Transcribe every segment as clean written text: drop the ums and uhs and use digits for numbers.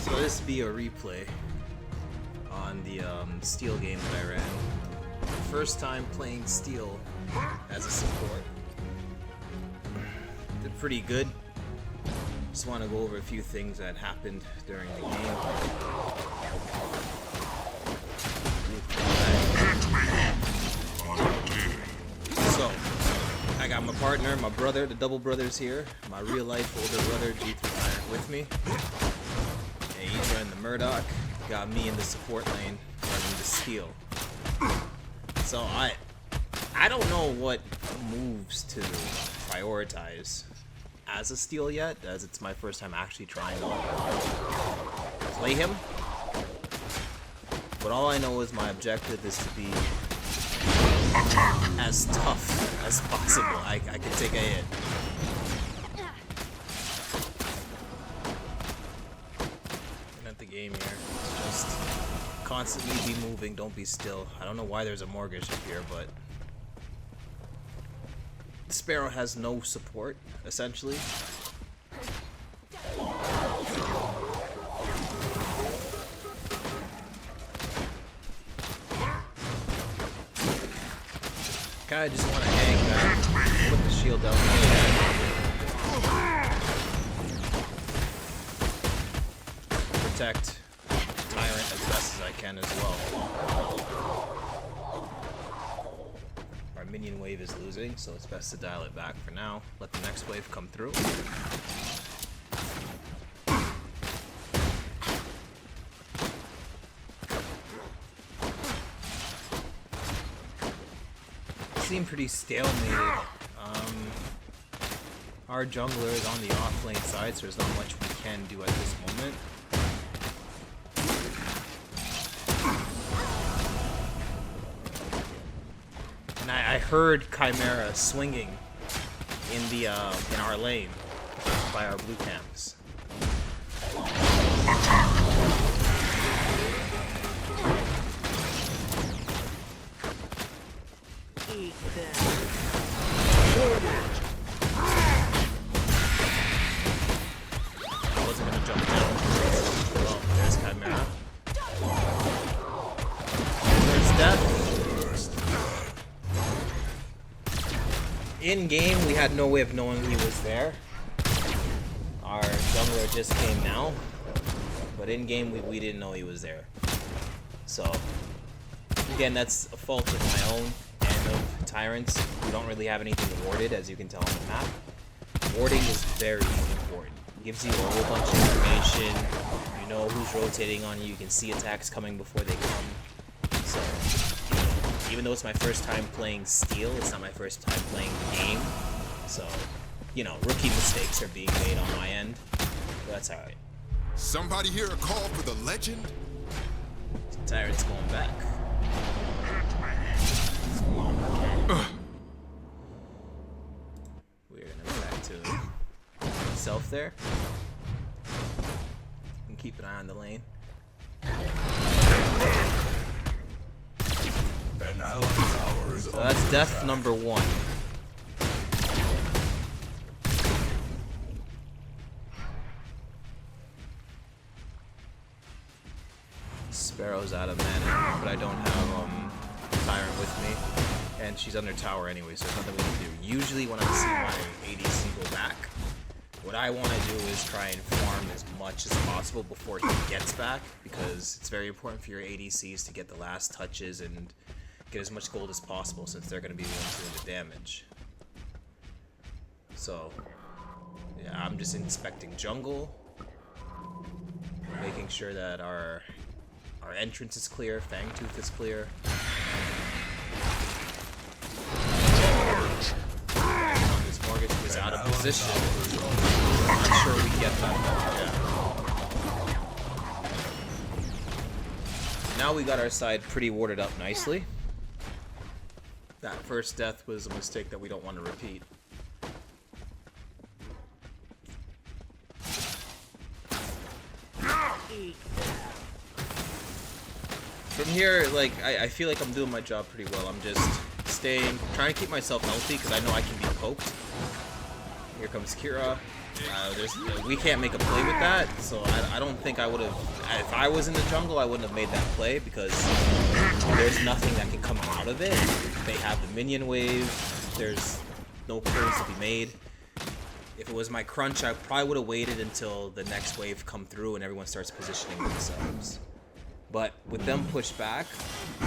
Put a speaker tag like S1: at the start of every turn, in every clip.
S1: So this be a replay on the Steel game that I ran. First time playing Steel as a support. Did pretty good. Just want to go over a few things that happened during the game. So, I got my partner, my brother, the double brothers here. My real life older brother, G3 Tyrant, with me. And he's running the Murdoch. Got me in the support lane running the Steel. So I don't know what moves to prioritize as a Steel yet, as it's my first time actually trying to play him. But all I know is my objective is to be as tough as possible. I can take a hit. Looking at the game here, just constantly be moving, don't be still. I don't know why there's a mortgage up here, but Sparrow has no support, essentially. Kinda just want to hang back, put the shield down. Protect Tyrant as best as I can as well. Our minion wave is losing, so it's best to dial it back for now. Let the next wave come through. Seem pretty stalemated. Our jungler is on the off lane side, so there's not much we can do at this moment. And I heard Chimera swinging in the in our lane by our blue camps. I wasn't gonna jump down. Well, there's Chimera. There's death. In game, we had no way of knowing he was there. Our jungler just came now, but in game we didn't know he was there. So again, that's a fault of my own and of Tyrants. We don't really have anything warded, as you can tell on the map. Warding is very important. It gives you a whole bunch of information. You know who's rotating on you. You can see attacks coming before they come. So, even though it's my first time playing Steel, it's not my first time playing the game. So, you know, rookie mistakes are being made on my end. But that's alright.
S2: Somebody hear a call for the legend?
S1: Tyrant's going back. We're gonna go back to himself there. And keep an eye on the lane. So that's death number 1. Sparrow's out of mana, but I don't have Tyrant with me, and she's under tower anyway, so there's nothing we can do. Usually when I see my ADC go back, what I want to do is try and farm as much as possible before he gets back, because it's very important for your ADCs to get the last touches and get as much gold as possible, since they're going to be the ones doing the damage. So, yeah, I'm just inspecting jungle, making sure that our entrance is clear, Fangtooth is clear. This mortgage was out of position. I'm not sure we get that. Yeah. Now we got our side pretty warded up nicely. That first death was a mistake that we don't want to repeat. From here, like, I feel like I'm doing my job pretty well. I'm just trying to keep myself healthy, because I know I can be poked. Here comes Kira. We can't make a play with that, so I don't think I would have. If I was in the jungle, I wouldn't have made that play because there's nothing that can come out of it. They have the minion wave. There's no kills to be made. If it was my crunch, I probably would have waited until the next wave come through and everyone starts positioning themselves. But with them pushed back, we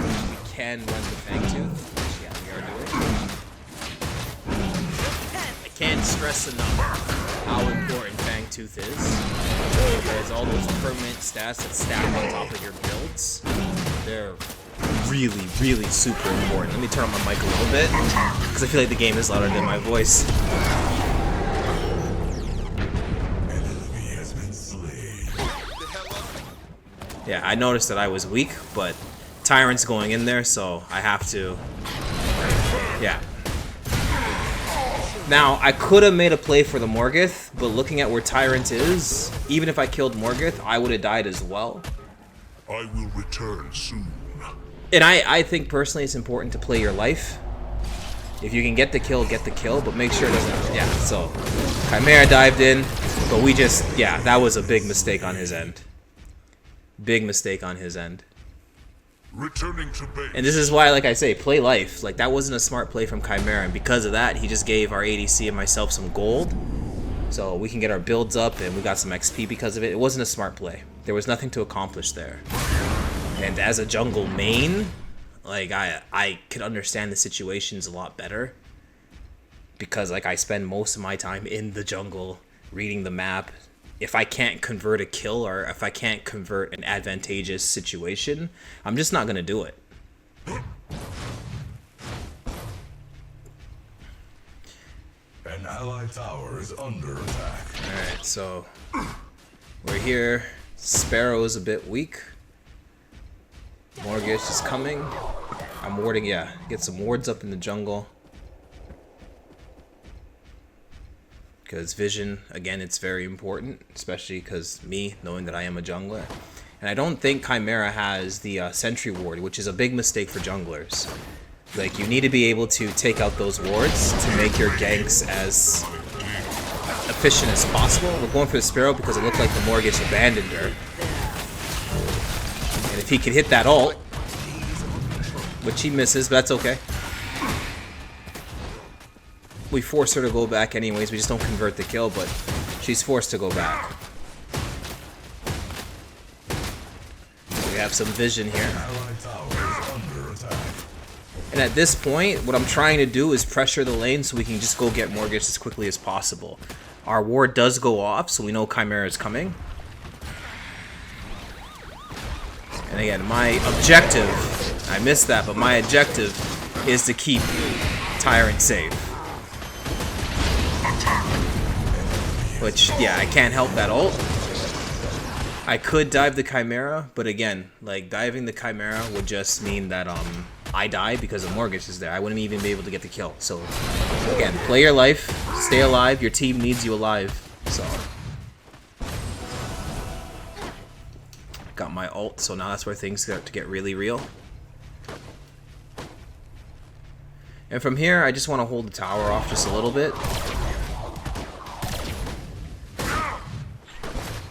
S1: can run the Fangtooth, which yeah, we are doing. I can't stress enough how important Fangtooth is. Because all those permanent stats that stack on top of your builds, they're really, really super important. Let me turn on my mic a little bit, because I feel like the game is louder than my voice. Yeah, I noticed that I was weak, but Tyrant's going in there, so I have to... Yeah. Now, I could have made a play for the Morgith, but looking at where Tyrant is, even if I killed Morgith, I would have died as well.
S2: I will return soon.
S1: And I think personally it's important to play your life. If you can get the kill, but make sure it doesn't... Yeah, so Chimera dived in, but we just... Yeah, that was a big mistake on his end. Big mistake on his end.
S2: Returning to base.
S1: And this is why, like I say, play life. Like, that wasn't a smart play from Chimera, and because of that, he just gave our ADC and myself some gold. So we can get our builds up, and we got some XP because of it. It wasn't a smart play. There was nothing to accomplish there. And as a jungle main, like, I could understand the situations a lot better. Because, like, I spend most of my time in the jungle, reading the map. If I can't convert a kill or if I can't convert an advantageous situation, I'm just not going to do it.
S3: An allied tower is under attack.
S1: Alright, so we're here. Sparrow is a bit weak. Morgith is coming. I'm warding, yeah, get some wards up in the jungle. Because vision, again, it's very important, especially because me, knowing that I am a jungler. And I don't think Chimera has the sentry ward, which is a big mistake for junglers. Like, you need to be able to take out those wards to make your ganks as efficient as possible. We're going for the Sparrow because it looked like the Morgith abandoned her. And if he could hit that ult, which he misses, but that's okay. We force her to go back anyways, we just don't convert the kill, but she's forced to go back. We have some vision here. And at this point, what I'm trying to do is pressure the lane so we can just go get Morgith as quickly as possible. Our ward does go off, so we know Chimera is coming. And again, my objective, I missed that, but my objective is to keep Tyrant safe. Which, yeah, I can't help that ult. I could dive the Chimera, but again, like, diving the Chimera would just mean that I die because the Morgith is there. I wouldn't even be able to get the kill. So, again, play your life, stay alive, your team needs you alive. So, got my ult, so now that's where things start to get really real. And from here, I just want to hold the tower off just a little bit.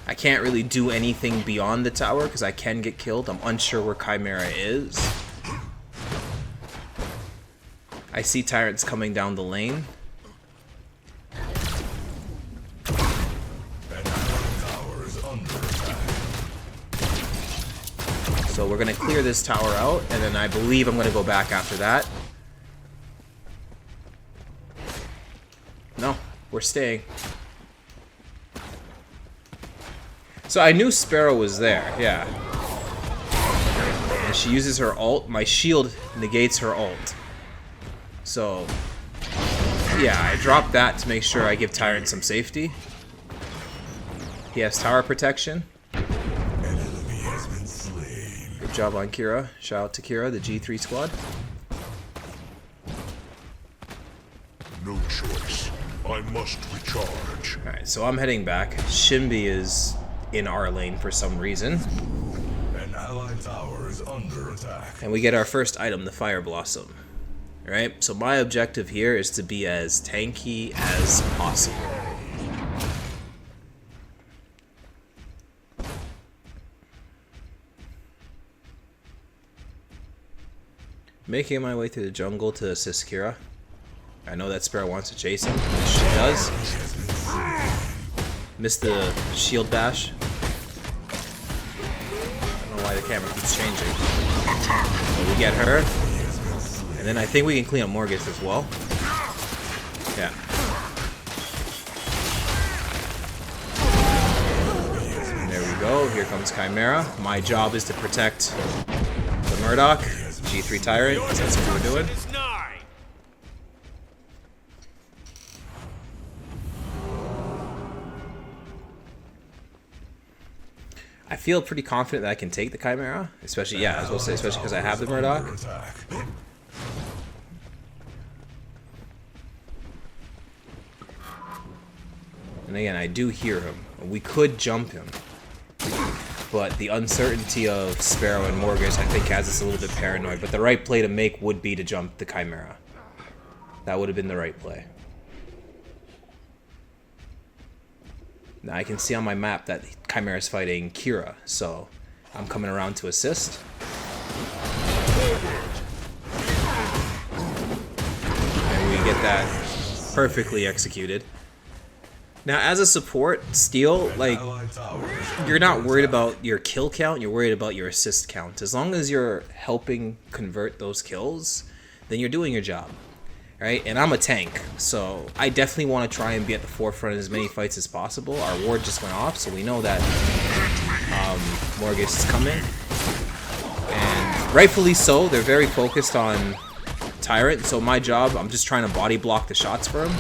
S1: I can't really do anything beyond the tower because I can get killed. I'm unsure where Chimera is. I see Tyrants coming down the lane. So we're going to clear this tower out, and then I believe I'm going to go back after that. No, we're staying. So I knew Sparrow was there, yeah. And she uses her ult. My shield negates her ult. So, yeah, I dropped that to make sure I give Tyrant some safety. He has tower protection. Good job on Kira. Shout out to Kira, the G3 squad.
S2: No choice. I must recharge.
S1: Alright, so I'm heading back. Shinbi is in our lane for some reason.
S3: An allied tower is under attack.
S1: And we get our first item, the Fire Blossom. Alright, so my objective here is to be as tanky as possible. making my way through the jungle to assist Kira. I know that Sparrow wants to chase him, which she does. Missed the shield bash. I don't know why the camera keeps changing. But we get her. And then I think we can clean up Morgus as well. Yeah. And there we go. Here comes Chimera. My job is to protect the Murdoch. G3 Tyrant. That's what we're doing. I feel pretty confident that I can take the Chimera, especially, yeah, I was going to say, especially because I have the Murdoch. And again, I do hear him. We could jump him, but the uncertainty of Sparrow and Morgus, I think, has us a little bit paranoid. But the right play to make would be to jump the Chimera. That would have been the right play. Now I can see on my map that Chimera is fighting Kira, so I'm coming around to assist. And we get that perfectly executed. Now as a support, Steel, like, you're not worried about your kill count, you're worried about your assist count. As long as you're helping convert those kills, then you're doing your job. Right? And I'm a tank, so I definitely want to try and be at the forefront of as many fights as possible. Our ward just went off, so we know that Morgus is coming. And rightfully so, they're very focused on Tyrant, so my job, I'm just trying to body block the shots for him.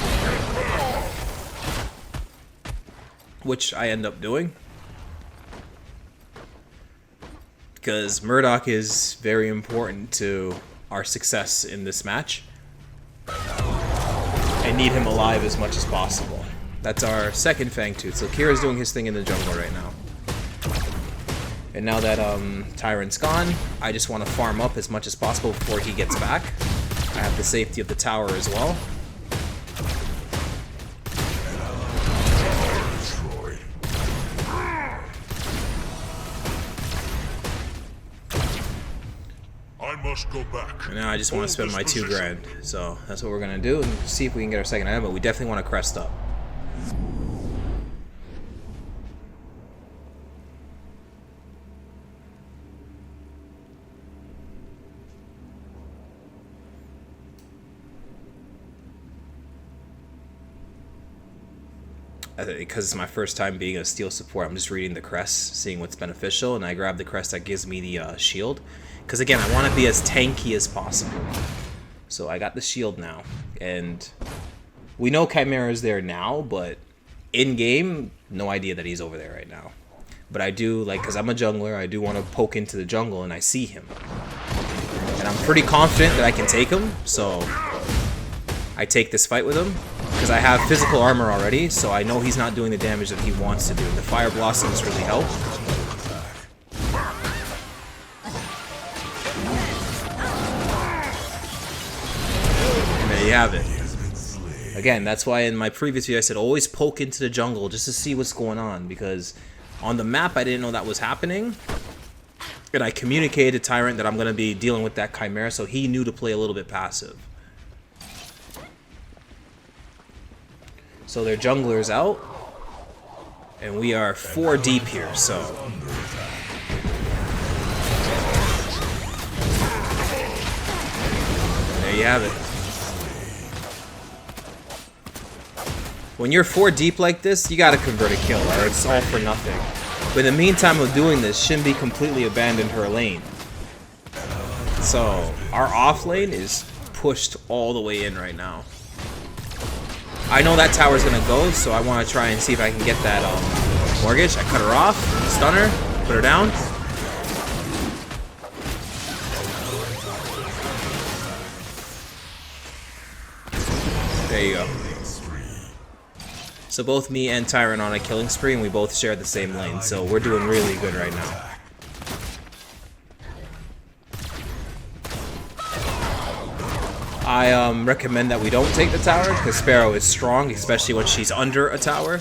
S1: Which I end up doing. Because Murdoch is very important to our success in this match. I need him alive as much as possible. That's our second Fang Tooth. So Kira's doing his thing in the jungle right now. And now that Tyrant's gone, I just want to farm up as much as possible before he gets back. I have the safety of the tower as well.
S2: Must go back.
S1: And now I just want to spend my $2 grand. So that's what we're gonna do and see if we can get our second item, but we definitely want to crest up. Because it's my first time being a Steel support, I'm just reading the crest, seeing what's beneficial, and I grab the crest that gives me the shield. Because again, I want to be as tanky as possible. So I got the shield now. And we know Chimera is there now, but in-game, no idea that he's over there right now. But I do, like, because I'm a jungler, I do want to poke into the jungle and I see him. And I'm pretty confident that I can take him, so I take this fight with him. Because I have physical armor already, so I know he's not doing the damage that he wants to do. The Fire Blossoms really help. There you have it. Again, that's why in my previous video I said always poke into the jungle just to see what's going on, because on the map I didn't know that was happening, and I communicated to Tyrant that I'm going to be dealing with that Chimera, so he knew to play a little bit passive. So their jungler's out, and we are 4 deep here, so there you have it. When you're 4 deep like this, you gotta convert a kill, or it's all for nothing. But in the meantime of doing this, Shinbi completely abandoned her lane. So, our off lane is pushed all the way in right now. I know that tower's gonna go, so I want to try and see if I can get that mortgage. I cut her off, stun her, put her down. There you go. So both me and Tyrant on a killing spree, and we both share the same lane, so we're doing really good right now. I recommend that we don't take the tower, because Sparrow is strong, especially when she's under a tower.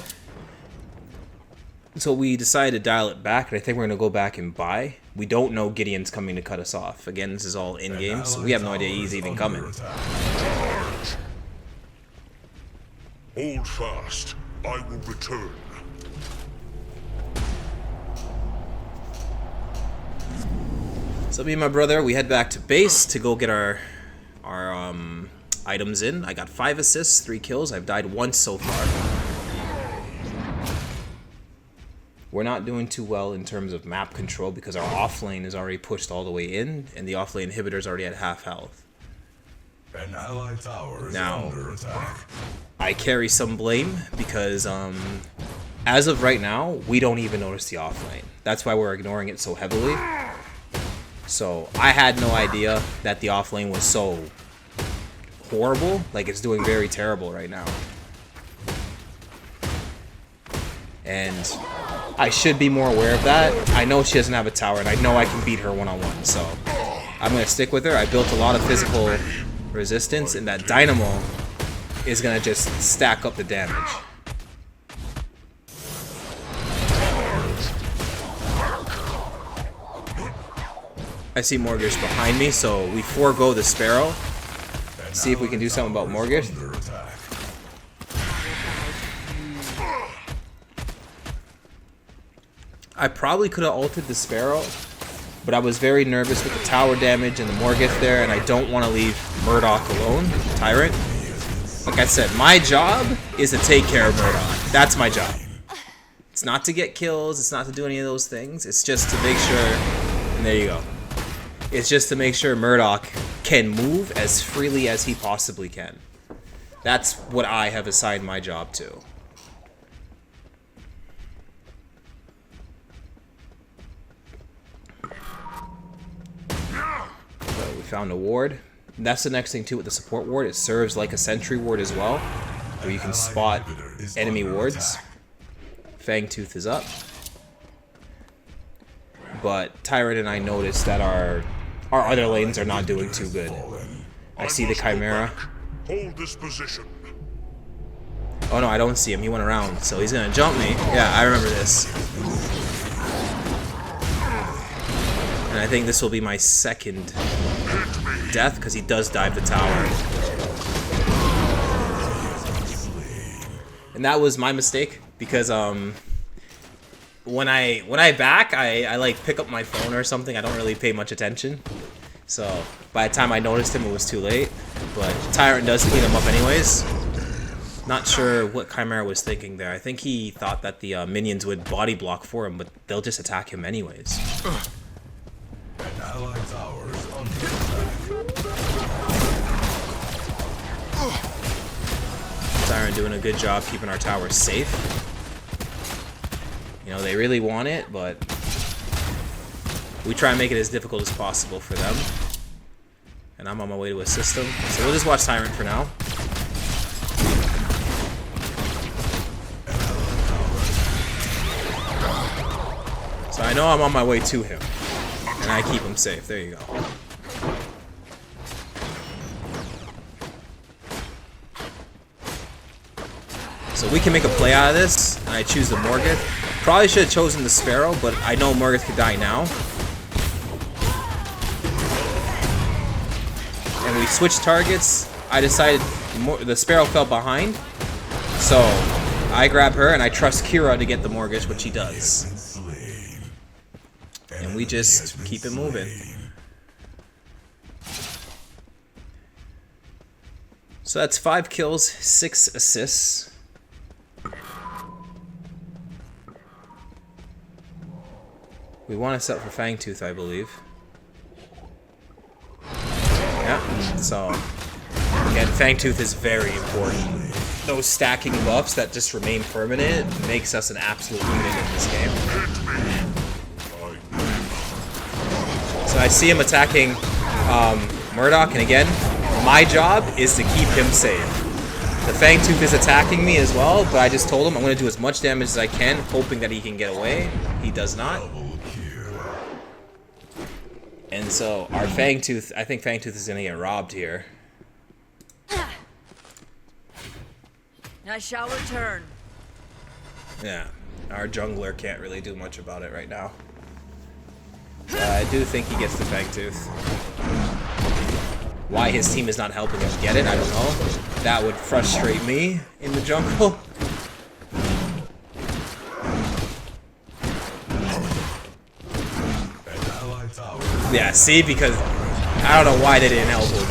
S1: So we decided to dial it back, and I think we're going to go back and buy. we don't know Gideon's coming to cut us off. Again, this is all in-game, so we have no idea he's even coming.
S2: Hold fast. I will return.
S1: So me and my brother, we head back to base to go get our items in. I got 5 assists, 3 kills. I've died once so far. We're not doing too well in terms of map control because our off lane is already pushed all the way in, and the off lane inhibitor's already at half health.
S3: An allied tower is
S1: Now,
S3: under attack.
S1: I carry some blame because as of right now, we don't even notice the off lane. That's why we're ignoring it so heavily. So I had no idea that the off lane was so horrible. Like, it's doing very terrible right now. And I should be more aware of that. I know she doesn't have a tower, and I know I can beat her one-on-one. So I'm going to stick with her. I built a lot of physical resistance, and that dynamo is going to just stack up the damage. I see Morgus behind me, so we forego the Sparrow. See if we can do something about Morgus. I probably could have ulted the Sparrow, but I was very nervous with the tower damage and the Morgus there, and I don't want to leave Murdoch alone, Tyrant. Like I said, my job is to take care of Murdoch. That's my job. It's not to get kills, it's not to do any of those things, it's just to make sure, and there you go. It's just to make sure Murdoch can move as freely as he possibly can. That's what I have assigned my job to. So we found a ward. That's the next thing too with the support ward. It serves like a sentry ward as well, where you can spot enemy wards. Fangtooth is up. But Tyrant and I noticed that our other lanes are not doing too good. I see the Chimera.
S2: Hold this position.
S1: Oh no, I don't see him. He went around, so he's gonna jump me. Yeah, I remember this. And I think this will be my second death because he does dive the tower. And that was my mistake because when I back, I like pick up my phone or something. I don't really pay much attention. So by the time I noticed him, it was too late. But Tyrant does clean him up anyways. Not sure what Chimera was thinking there. I think he thought that the minions would body block for him, but they'll just attack him anyways.
S3: An allied tower is under attack.
S1: Tyrant doing a good job keeping our towers safe. You know, they really want it, but we try and make it as difficult as possible for them. And I'm on my way to assist them. So we'll just watch Tyrant for now. So I know I'm on my way to him. And I keep him safe. There you go. So we can make a play out of this. And I choose the Morgoth. Probably should have chosen the Sparrow, but I know Morgoth could die now. And we switched targets. I decided the Sparrow fell behind. So I grab her and I trust Kira to get the Morgoth, which he does. And we just keep it moving. So that's 5 kills, 6 assists. We want to set for Fangtooth, I believe. Yeah, so again, Fangtooth is very important. Those stacking buffs that just remain permanent makes us an absolute unit in this game. So I see him attacking Murdoch, and again, my job is to keep him safe. The Fangtooth is attacking me as well, but I just told him I'm going to do as much damage as I can, hoping that he can get away. He does not. And so our Fangtooth, I think Fangtooth is going to get robbed here.
S4: I shall return.
S1: Yeah, our jungler can't really do much about it right now. I do think he gets the Fangtooth. Why his team is not helping him get it, I don't know. That would frustrate me in the jungle. Yeah, see, because I don't know why they didn't help him.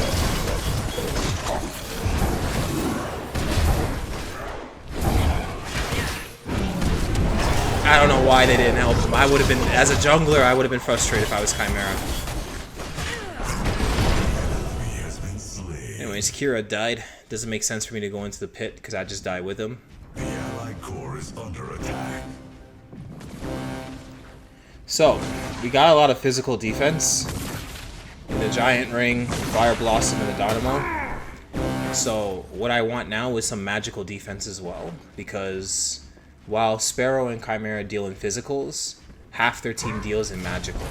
S1: I don't know why they didn't help him. I would have been, as a jungler, I would have been frustrated if I was Chimera. Anyways, Kira died. Doesn't make sense for me to go into the pit because I just die with him.
S3: The allied core is under attack.
S1: So, we got a lot of physical defense in the Giant Ring, Fire Blossom, and the Dynamo. So, what I want now is some magical defense as well, because while Sparrow and Chimera deal in physicals, half their team deals in magical.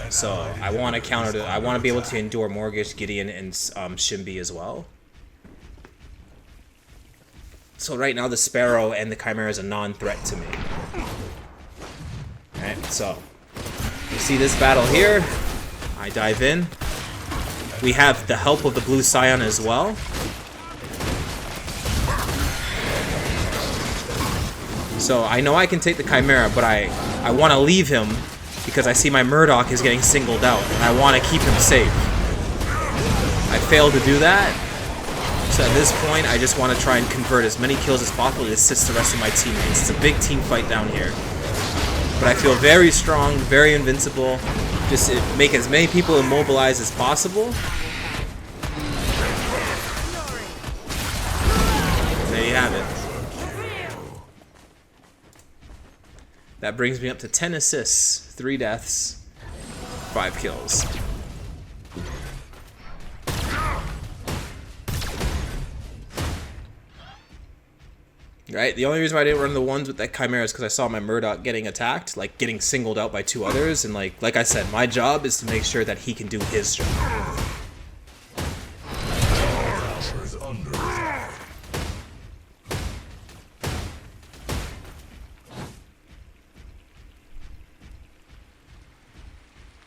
S1: So, I want to counter the, I want to be able to endure Mortgage, Gideon, and Shimby as well. So right now the Sparrow and the Chimera is a non-threat to me. Alright, so you see this battle here. I dive in. We have the help of the Blue Scion as well. So I know I can take the Chimera, but I want to leave him because I see my Murdoch is getting singled out, and I want to keep him safe. I failed to do that. So at this point, I just want to try and convert as many kills as possible to assist the rest of my teammates. It's a big team fight down here. But I feel very strong, very invincible. Just make as many people immobilized as possible. There you have it. That brings me up to 10 assists, 3 deaths, 5 kills. Right? The only reason why I didn't run the ones with that Chimera is because I saw my Murdoch getting attacked, like getting singled out by 2 others, and like I said, my job is to make sure that he can do his job.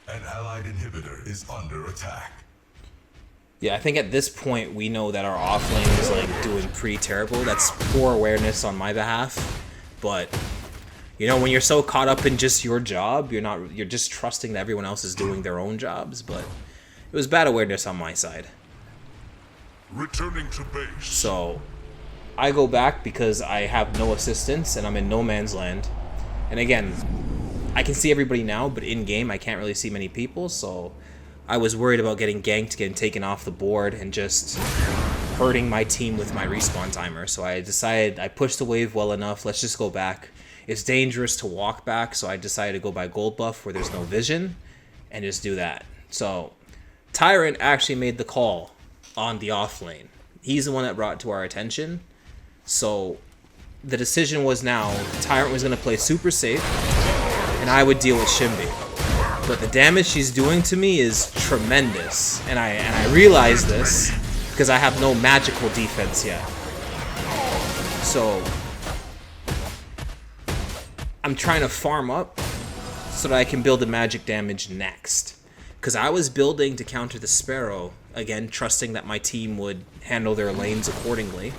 S3: An allied inhibitor is under attack.
S1: Yeah, I think at this point we know that our offlane is like doing pretty terrible. That's poor awareness on my behalf. But you know, when you're so caught up in just your job, you're just trusting that everyone else is doing their own jobs, but it was bad awareness on my side.
S2: Returning to base.
S1: So I go back because I have no assistance and I'm in no man's land. And again, I can see everybody now, but in game I can't really see many people, so I was worried about getting ganked, getting taken off the board, and just hurting my team with my respawn timer. So I decided I pushed the wave well enough. Let's just go back. It's dangerous to walk back, so I decided to go by gold buff where there's no vision and just do that. So Tyrant actually made the call on the off lane. He's the one that brought it to our attention. So the decision was now Tyrant was going to play super safe and I would deal with Shimby. But the damage she's doing to me is tremendous, and I realize this because I have no magical defense yet. So I'm trying to farm up so that I can build the magic damage next. Because I was building to counter the Sparrow, again trusting that my team would handle their lanes accordingly.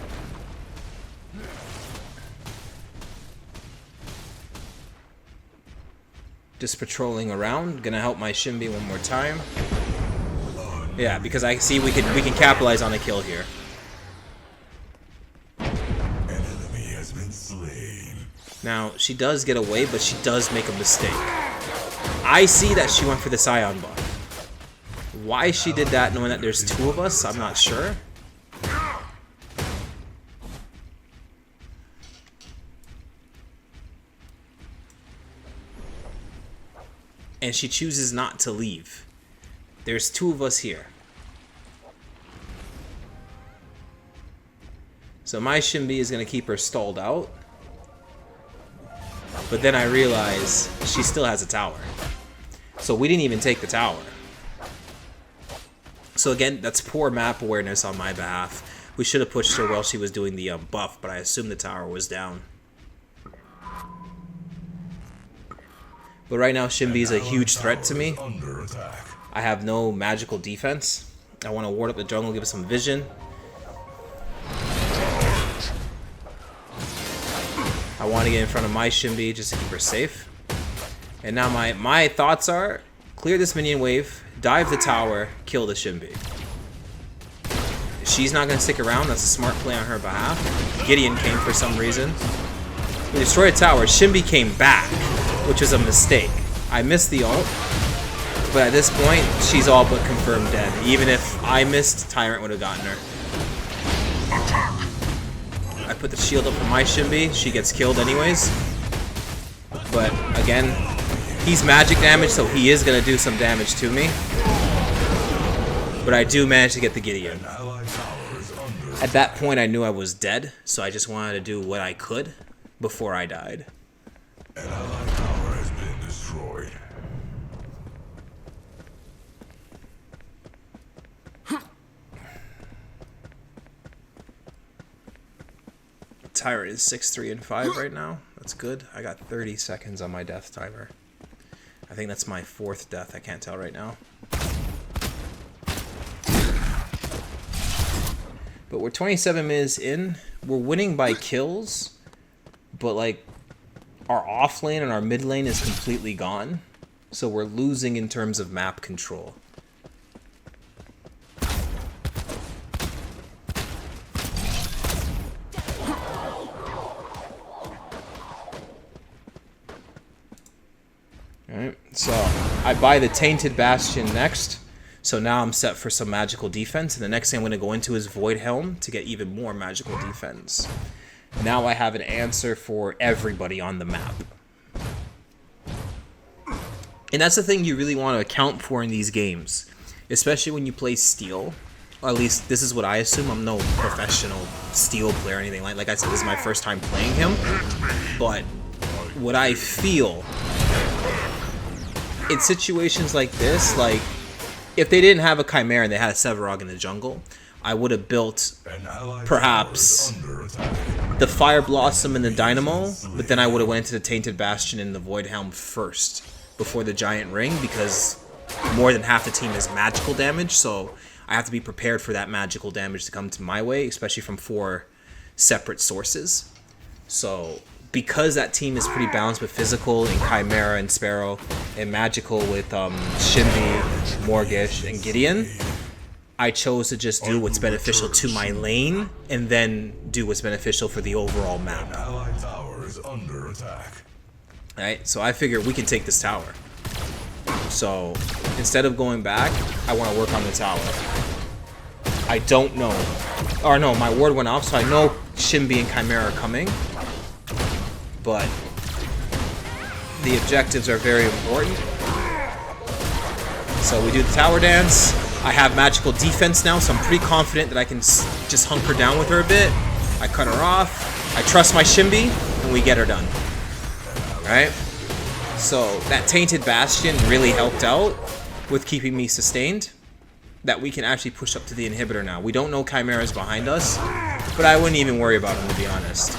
S1: Just patrolling around, gonna help my Shimby one more time. Yeah, because I see we can capitalize on a kill here.
S3: An enemy has been slain.
S1: Now she does get away, but she does make a mistake. I see that she went for the Scion buff. Why she did that, knowing that there's 2 of us, I'm not sure. And she chooses not to leave. There's 2 of us here. So my Shimby is going to keep her stalled out. But then I realize she still has a tower. So we didn't even take the tower. So again, that's poor map awareness on my behalf. We should have pushed her while she was doing the buff, but I assumed the tower was down. But right now, Shinbi's a huge threat to me.
S3: Under attack.
S1: I have no magical defense. I want to ward up the jungle, give us some vision. I want to get in front of my Shinbi just to keep her safe. And now my thoughts are, clear this minion wave, dive the tower, kill the Shinbi. She's not going to stick around. That's a smart play on her behalf. Gideon came for some reason. We destroyed a tower. Shinbi came back, which was a mistake. I missed the ult. But at this point, she's all but confirmed dead. Even if I missed, Tyrant would have gotten her. I put the shield up for my Shinbi. She gets killed anyways. But again, he's magic damage, so he is going to do some damage to me. But I do manage to get the Gideon. At that point, I knew I was dead, so I just wanted to do what I could before I died.
S3: An allied tower has been destroyed.
S1: Tyrant is 6, 3, and 5 right now. That's good. I got 30 seconds on my death timer. I think that's my 4th death. I can't tell right now. But we're 27 minutes in. We're winning by kills. But, like, our off lane and our mid lane is completely gone. So we're losing in terms of map control. Alright, so I buy the Tainted Bastion next. So now I'm set for some magical defense. And the next thing I'm going to go into is Void Helm to get even more magical defense. Now I have an answer for everybody on the map. And that's the thing you really want to account for in these games. Especially when you play Steel. Or at least this is what I assume. I'm no professional Steel player or anything. Like I said, this is my first time playing him. But what I feel in situations like this, like if they didn't have a Chimera and they had a Sevarog in the jungle, I would have built perhaps the Fire Blossom and the Dynamo, but then I would have went into the Tainted Bastion and the Void Helm first before the Giant Ring, because more than half the team is magical damage, so I have to be prepared for that magical damage to come to my way, especially from 4 separate sources. So because that team is pretty balanced with physical and Chimera and Sparrow, and magical with Shinbi, Morgish, and Gideon, I chose to just do what's beneficial to my lane, and then do what's beneficial for the overall map.
S3: An allied tower is under attack.
S1: Alright, so I figure we can take this tower. So instead of going back, I want to work on the tower. I don't know. Or no, my ward went off, so I know Shinbi and Chimera are coming. But the objectives are very important. So we do the tower dance. I have magical defense now, so I'm pretty confident that I can just hunker down with her a bit. I cut her off. I trust my Shinbi, and we get her done. Alright? So that Tainted Bastion really helped out with keeping me sustained. That we can actually push up to the inhibitor now. We don't know Chimera's behind us, but I wouldn't even worry about him, to be honest.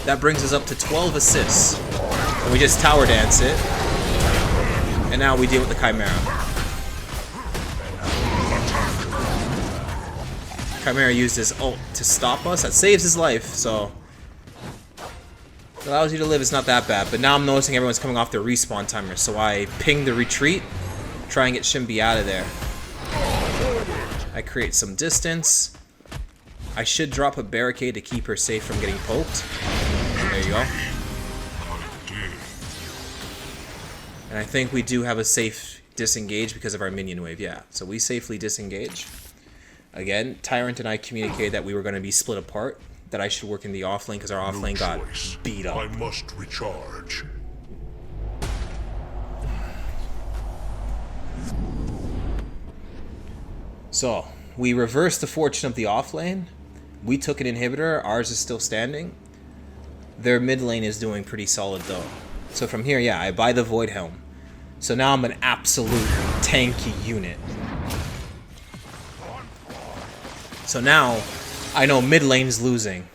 S1: That brings us up to 12 assists. And we just tower dance it. And now we deal with the Chimera. Chimera used his ult to stop us. That saves his life, so it allows you to live. It's not that bad. But now I'm noticing everyone's coming off their respawn timer, so I ping the retreat, try and get Shinbi out of there. I create some distance. I should drop a barricade to keep her safe from getting poked. There you go. And I think we do have a safe disengage because of our minion wave. Yeah, so we safely disengage. Again, Tyrant and I communicated that we were going to be split apart, that I should work in the offlane because our offlane got beat up.
S2: I must recharge.
S1: So, we reversed the fortune of the offlane. We took an inhibitor. Ours is still standing. Their mid lane is doing pretty solid though. So from here, yeah, I buy the Void Helm. So now I'm an absolute tanky unit. So now, I know mid lane's losing.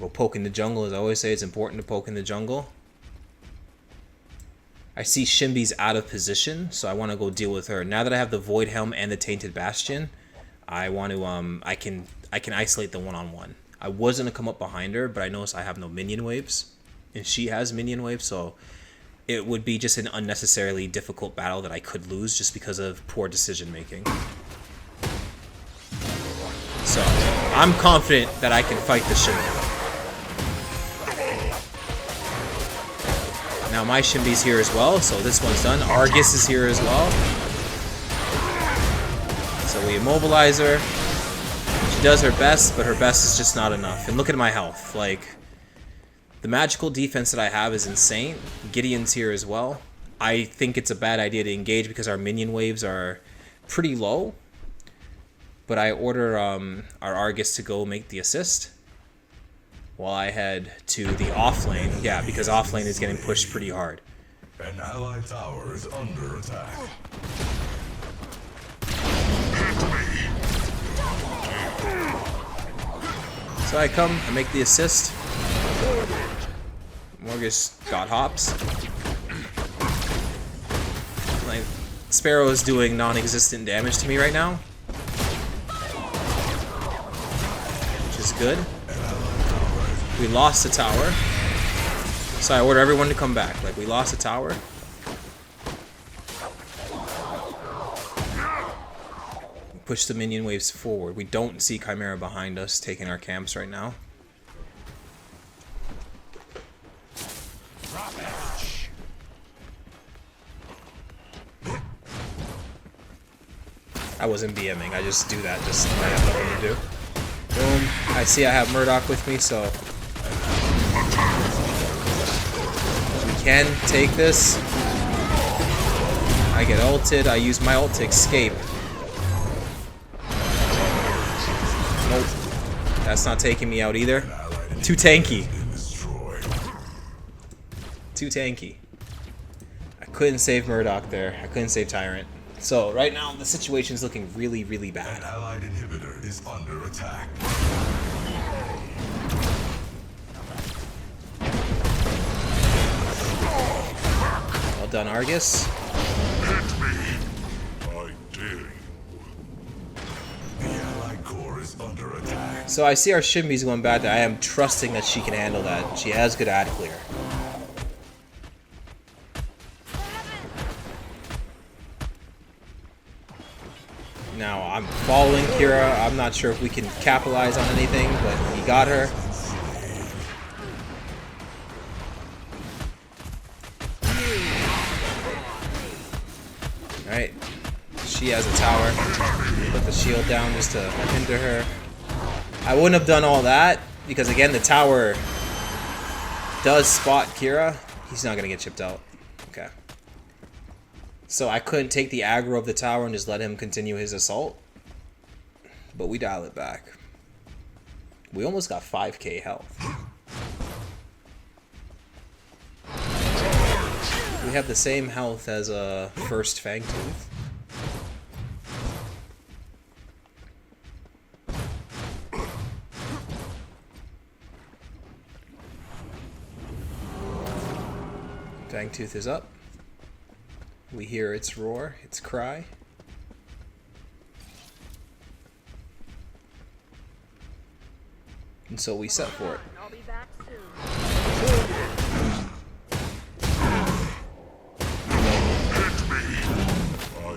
S1: Go poke in the jungle. As I always say, it's important to poke in the jungle. I see Shimby's out of position, so I want to go deal with her. Now that I have the Void Helm and the Tainted Bastion, I want to I can isolate the one-on-one. I was gonna come up behind her, but I noticed I have no minion waves, and she has minion waves, so it would be just an unnecessarily difficult battle that I could lose just because of poor decision making. So I'm confident that I can fight the Shimby. Now my Shimby's here as well, so this one's done. Argus is here as well. So we immobilize her. She does her best, but her best is just not enough. And look at my health. Like, the magical defense that I have is insane. Gideon's here as well. I think it's a bad idea to engage because our minion waves are pretty low. But I order our Argus to go make the assist while I head to the off lane. Yeah, because off lane is getting pushed pretty hard.
S3: An allied tower is under attack.
S1: So I come, I make the assist. Morgus got hops. Like, Sparrow is doing non-existent damage to me right now, which is good. We lost the tower, so I order everyone to come back. Like, we lost the tower. Push the minion waves forward. We don't see Chimera behind us taking our camps right now. I wasn't BMing, I just do that just when I have nothing to do. Boom. I see I have Murdoch with me, so we can take this. I get ulted, I use my ult to escape. Nope. That's not taking me out either. Too tanky. Too tanky. I couldn't save Murdoch there. I couldn't save Tyrant. So right now the situation's looking really, really bad.
S3: An allied inhibitor is under attack.
S1: Well done, Argus.
S2: Hit me. I dare you.
S3: The allied core is under attack.
S1: So I see our Shimby's going bad. I am trusting that she can handle that. She has good ad clear. Now I'm following Kira. I'm not sure if we can capitalize on anything, but he got her. Alright. She has a tower. Put the shield down just to hinder her. I wouldn't have done all that because, again, the tower does spot Kira. He's not going to get chipped out. Okay. So I couldn't take the aggro of the tower and just let him continue his assault. But we dial it back. We almost got 5k health. We have the same health as a first Fangtooth. Fangtooth is up. We hear its roar, its cry. And so we set for it.
S4: I'll be back soon.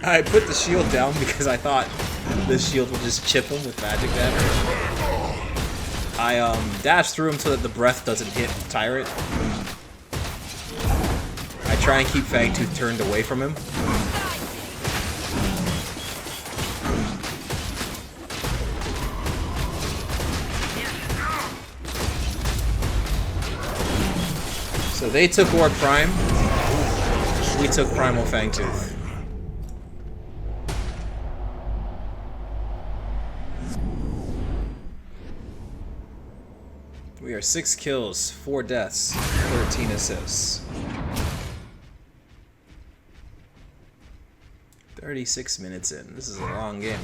S1: I put the shield down because I thought this shield would just chip him with magic damage. I dash through him so that the breath doesn't hit Tyrant. I try and keep Fangtooth turned away from him. So they took Orc Prime. We took Primal Fangtooth. We are 6 kills, 4 deaths, 13 assists. 36 minutes in. This is a long game.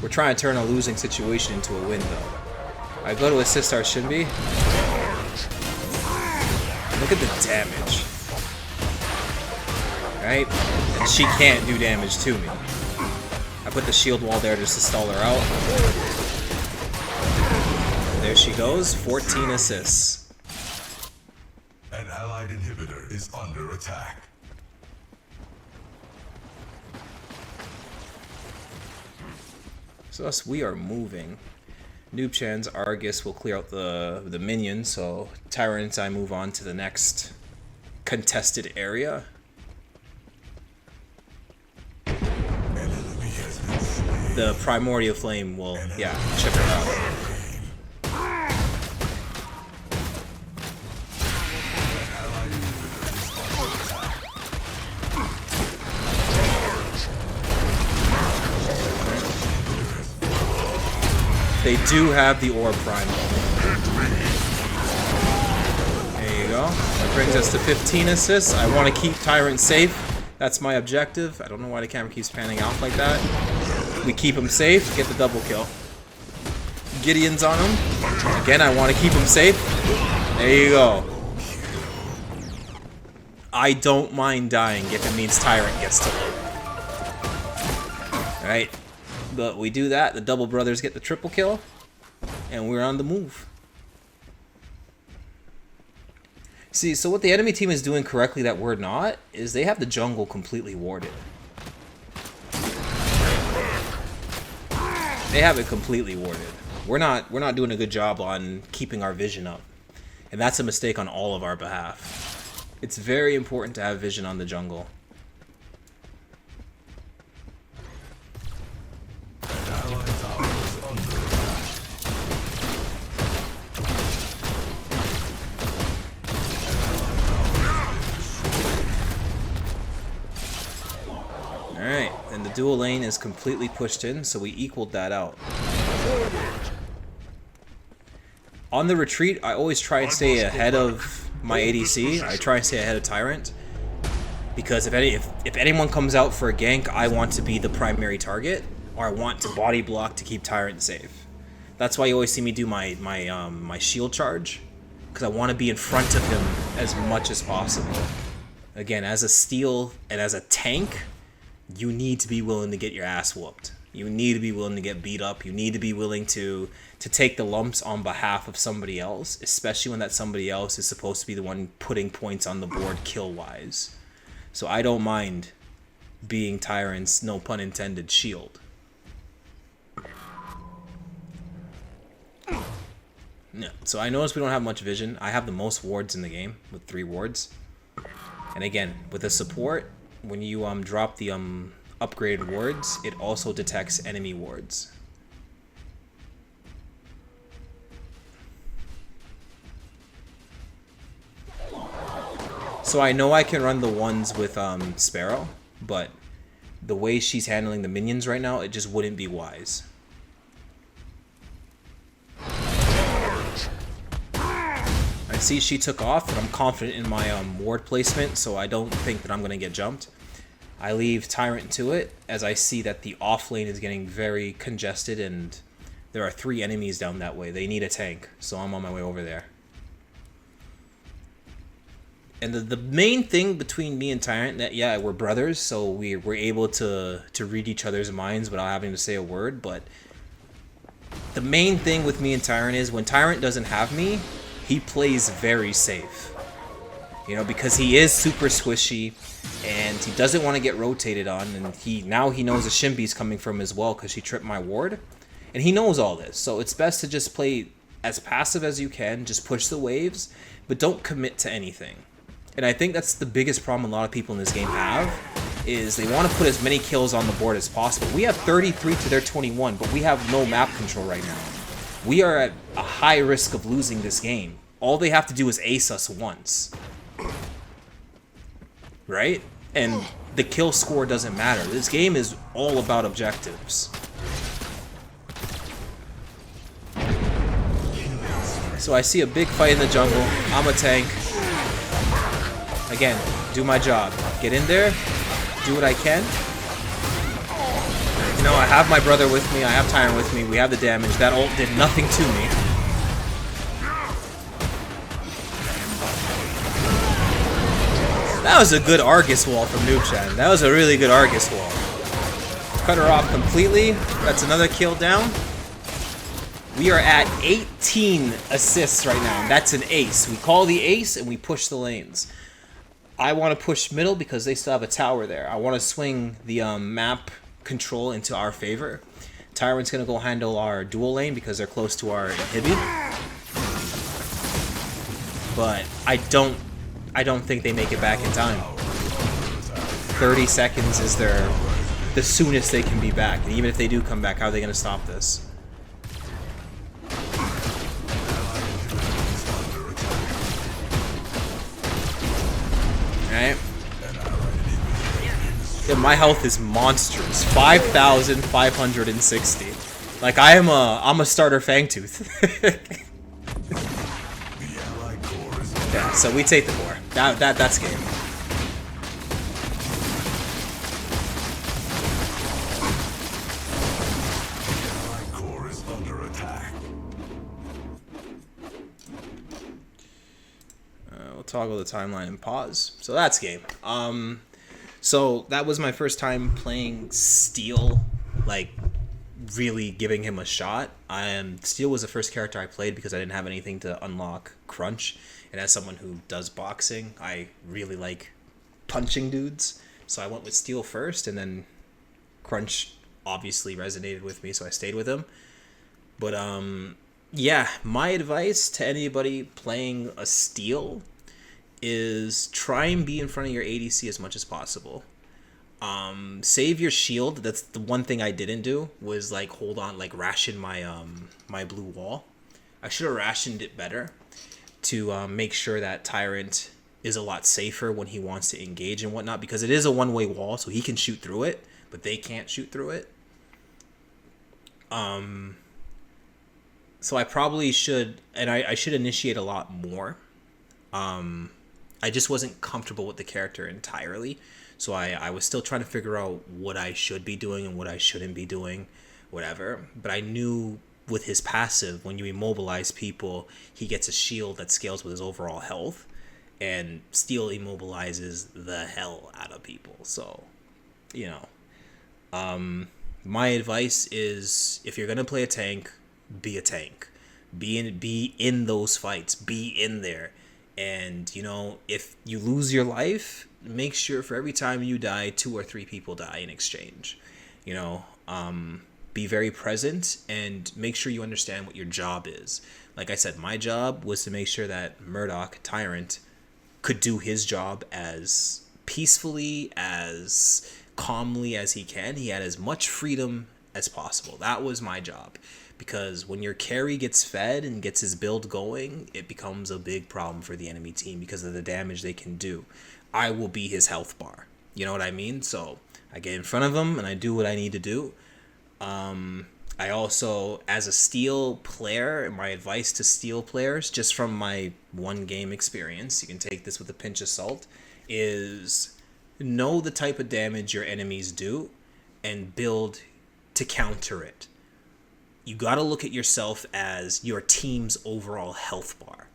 S1: We're trying to turn a losing situation into a win, though. I go to assist our Shinbi. Look at the damage. Right? And she can't do damage to me. I put the shield wall there just to stall her out. There she goes, 14 assists.
S3: An allied inhibitor is under attack.
S1: So thus we are moving. Noobchan's Argus will clear out the minions, so Tyrant I move on to the next contested area.
S3: An enemy has been slain.
S1: The Primordial Flame will, yeah, check her out. They do have the Orb Primal. There you go. That brings us to 15 assists. I want to keep Tyrant safe. That's my objective. I don't know why the camera keeps panning out like that. We keep him safe, get the double kill. Gideon's on him. Again, I want to keep him safe. There you go. I don't mind dying if it means Tyrant gets to live. Alright. But we do that, the double brothers get the triple kill, and we're on the move. See, so what the enemy team is doing correctly that we're not, is they have the jungle completely warded. They have it completely warded. We're not doing a good job on keeping our vision up. And that's a mistake on all of our behalf. It's very important to have vision on the jungle. Alright, and the dual lane is completely pushed in, so we equaled that out. On the retreat, I always try and stay ahead of my ADC. I try and stay ahead of Tyrant. Because if anyone comes out for a gank, I want to be the primary target, or I want to body block to keep Tyrant safe. That's why you always see me do my shield charge, because I want to be in front of him as much as possible. Again, as a steal and as a tank, you need to be willing to get your ass whooped. You need to be willing to get beat up. You need to be willing to take the lumps on behalf of somebody else, especially when that somebody else is supposed to be the one putting points on the board kill-wise. So I don't mind being Tyrant's, no pun intended, shield. No. So I notice we don't have much vision. I have the most wards in the game, with 3 wards. And again, with the support, when you drop the upgraded wards, it also detects enemy wards. So I know I can run the ones with Sparrow, but the way she's handling the minions right now, it just wouldn't be wise. I see she took off, and I'm confident in my ward placement, so I don't think that I'm going to get jumped. I leave Tyrant to it, as I see that the off lane is getting very congested, and there are 3 enemies down that way. They need a tank, so I'm on my way over there. And the main thing between me and Tyrant, that yeah, we're brothers, so we're able to read each other's minds without having to say a word, but the main thing with me and Tyrant is when Tyrant doesn't have me, he plays very safe. You know, because he is super squishy, and he doesn't want to get rotated on, and now he knows a Shimbi's coming from as well because she tripped my ward, and he knows all this, so it's best to just play as passive as you can, just push the waves, but don't commit to anything. And I think that's the biggest problem a lot of people in this game have, is they want to put as many kills on the board as possible. We have 33 to their 21, but we have no map control right now. We are at a high risk of losing this game. All they have to do is ace us once. Right? And the kill score doesn't matter. This game is all about objectives. So I see a big fight in the jungle. I'm a tank. Again, do my job. Get in there, do what I can. You know, I have my brother with me, I have Tyrant with me, we have the damage. That ult did nothing to me. That was a good Argus wall from Noob-chan. That was a really good Argus wall. Cut her off completely. That's another kill down. We are at 18 assists right now. That's an ace. We call the ace and we push the lanes. I want to push middle because they still have a tower there. I want to swing the map control into our favor. Tyrant's going to go handle our dual lane because they're close to our inhibi. But I don't think they make it back in time. 30 seconds is the soonest they can be back. And even if they do come back, how are they going to stop this? Alright. Yeah, my health is monstrous. 5,560. Like I'm a starter Fangtooth. Yeah, so we take the 4. That's game.
S3: Core is under attack.
S1: We'll toggle the timeline and pause. So that's game. So that was my first time playing Steel, like really giving him a shot. Steel was the first character I played because I didn't have anything to unlock Crunch. And as someone who does boxing, I really like punching dudes. So I went with Steel first, and then Crunch obviously resonated with me, so I stayed with him. But yeah, my advice to anybody playing a Steel is try and be in front of your ADC as much as possible. Save your shield. That's the one thing I didn't do, was like hold on, like ration my my blue wall. I should have rationed it better to make sure that Tyrant is a lot safer when he wants to engage and whatnot, because it is a one-way wall, so he can shoot through it, but they can't shoot through it. So I probably should, and I should initiate a lot more. I just wasn't comfortable with the character entirely, so I was still trying to figure out what I should be doing and what I shouldn't be doing, whatever. But I knew with his passive, when you immobilize people, he gets a shield that scales with his overall health, and Steel immobilizes the hell out of people. So, you know, my advice is, if you're gonna play a tank, be a tank. Be in those fights. Be in there. And, you know, if you lose your life, make sure for every time you die, 2 or 3 people die in exchange. You know, be very present and make sure you understand what your job is. Like I said, my job was to make sure that Murdoch, Tyrant, could do his job as peacefully, as calmly as he can. He had as much freedom as possible. That was my job. Because when your carry gets fed and gets his build going, it becomes a big problem for the enemy team because of the damage they can do. I will be his health bar. You know what I mean? So I get in front of him and I do what I need to do. I also, as a Steel player, my advice to Steel players, just from my one game experience, you can take this with a pinch of salt, is know the type of damage your enemies do and build to counter it. You got to look at yourself as your team's overall health bar.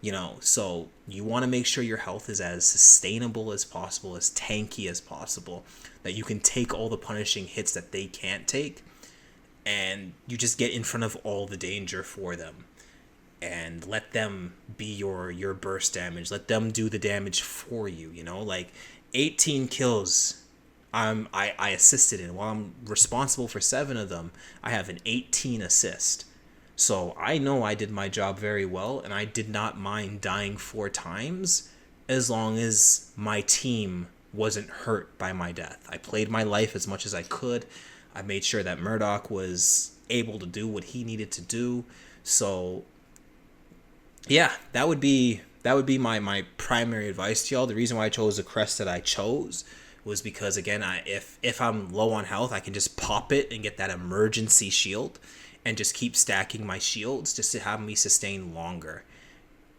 S1: You know, so you want to make sure your health is as sustainable as possible, as tanky as possible, that you can take all the punishing hits that they can't take, and you just get in front of all the danger for them and let them be your burst damage. Let them do the damage for you, you know? Like 18 kills I assisted in. While I'm responsible for 7 of them, I have an 18 assist. So I know I did my job very well, and I did not mind dying 4 times as long as my team wasn't hurt by my death. I played my life as much as I could. I made sure that Murdoch was able to do what he needed to do. So yeah, that would be my primary advice to y'all. The reason why I chose the crest that I chose was because, again, if I'm low on health, I can just pop it and get that emergency shield and just keep stacking my shields just to have me sustain longer.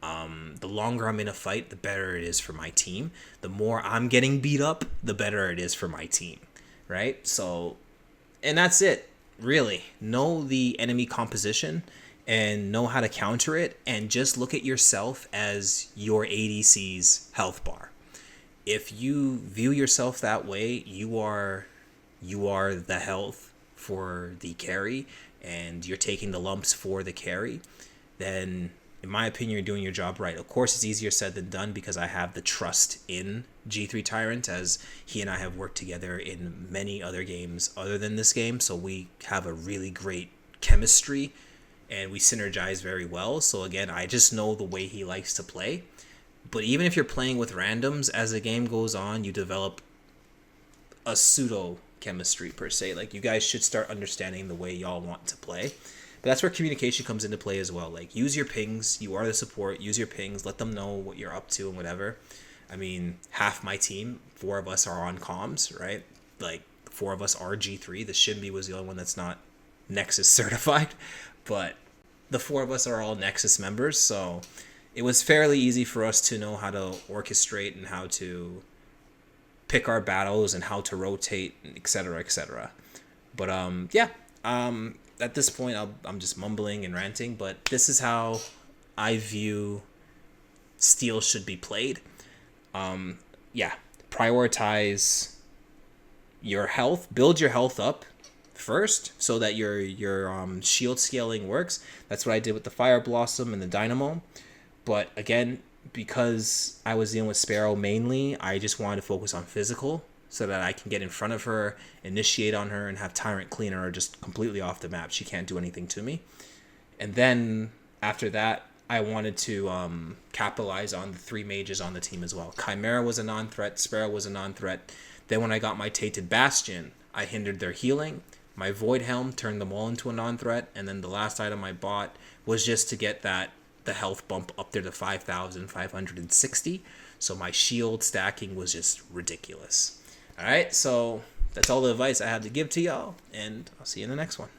S1: The longer I'm in a fight, the better it is for my team. The more I'm getting beat up, the better it is for my team, right? So, and that's it, really. Know the enemy composition and know how to counter it, and just look at yourself as your ADC's health bar. if you view yourself that way, you are the health for the carry, and you're taking the lumps for the carry, then in my opinion, you're doing your job right. Of course, it's easier said than done because I have the trust in G3 Tyrant, as he and I have worked together in many other games other than this game. So we have a really great chemistry and we synergize very well. So again, I just know the way he likes to play. But even if you're playing with randoms, as the game goes on, you develop a pseudo chemistry per se. Like, you guys should start understanding the way y'all want to play. But that's where communication comes into play as well. Like, use your pings. You are the support. Use your pings. Let them know what you're up to and whatever. I mean, half my team, 4 of us are on comms, right? Like, 4 of us are G3. The Shinbi was the only one that's not Nexus certified. But the 4 of us are all Nexus members. So it was fairly easy for us to know how to orchestrate and how to pick our battles and how to rotate, etc., etc. But yeah. At this point, I'm just mumbling and ranting, but this is how I view Steel should be played. Yeah, prioritize your health, build your health up first, so that your shield scaling works. That's what I did with the Fire Blossom and the Dynamo. But again, because I was dealing with Sparrow mainly, I just wanted to focus on physical, so that I can get in front of her, initiate on her, and have Tyrant clean her just completely off the map. She can't do anything to me. And then after that, I wanted to capitalize on the 3 mages on the team as well. Chimera was a non-threat. Sparrow was a non-threat. Then when I got my Tainted Bastion, I hindered their healing. My Void Helm turned them all into a non-threat. And then the last item I bought was just to get the health bump up there to 5,560. So my shield stacking was just ridiculous. Alright, so that's all the advice I have to give to y'all, and I'll see you in the next one.